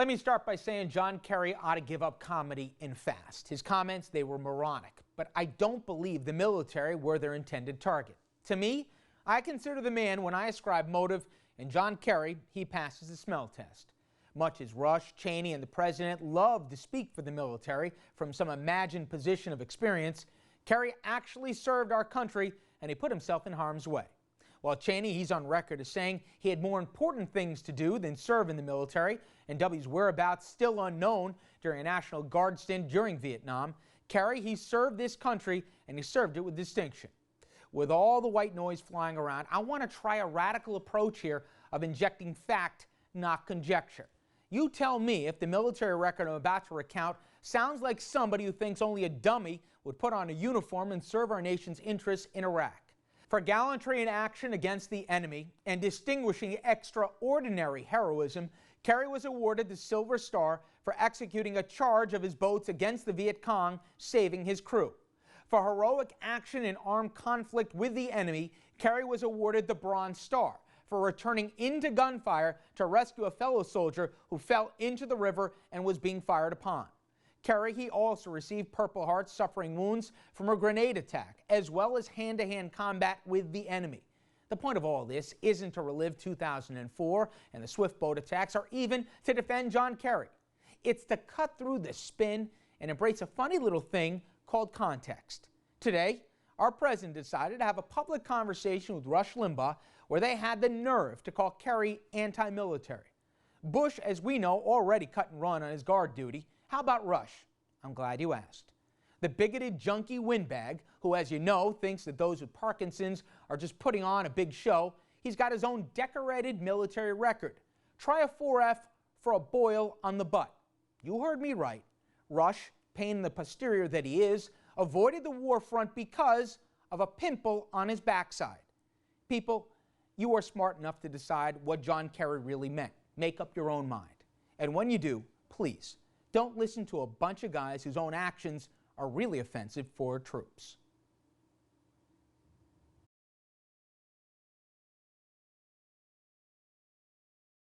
Let me start by saying John Kerry ought to give up comedy and fast. His comments, they were moronic, but I don't believe the military were their intended target. To me, I consider the man when I ascribe motive, and John Kerry, he passes the smell test. Much as Rush, Cheney, and the president love to speak for the military from some imagined position of experience, Kerry actually served our country and he put himself in harm's way. While Cheney, he's on record as saying he had more important things to do than serve in the military, and W's whereabouts still unknown during a National Guard stint during Vietnam, Kerry, he served this country and he served it with distinction. With all the white noise flying around, I want to try a radical approach here of injecting fact, not conjecture. You tell me if the military record I'm about to recount sounds like somebody who thinks only a dummy would put on a uniform and serve our nation's interests in Iraq. For gallantry in action against the enemy and distinguishing extraordinary heroism, Kerry was awarded the Silver Star for executing a charge of his boats against the Viet Cong, saving his crew. For heroic action in armed conflict with the enemy, Kerry was awarded the Bronze Star for returning into gunfire to rescue a fellow soldier who fell into the river and was being fired upon. Kerry, he also received Purple Heart, suffering wounds from a grenade attack, as well as hand-to-hand combat with the enemy. The point of all this isn't to relive 2004 and the Swift boat attacks, or even to defend John Kerry. It's to cut through the spin and embrace a funny little thing called context. Today, our president decided to have a public conversation with Rush Limbaugh where they had the nerve to call Kerry anti-military. Bush, as we know, already cut and run on his guard duty. How about Rush? I'm glad you asked. The bigoted junkie windbag, who, as you know, thinks that those with Parkinson's are just putting on a big show, he's got his own decorated military record. Try a 4F for a boil on the butt. You heard me right. Rush, pain in the posterior that he is, avoided the war front because of a pimple on his backside. People, you are smart enough to decide what John Kerry really meant. Make up your own mind. And when you do, please, don't listen to a bunch of guys whose own actions are really offensive for troops.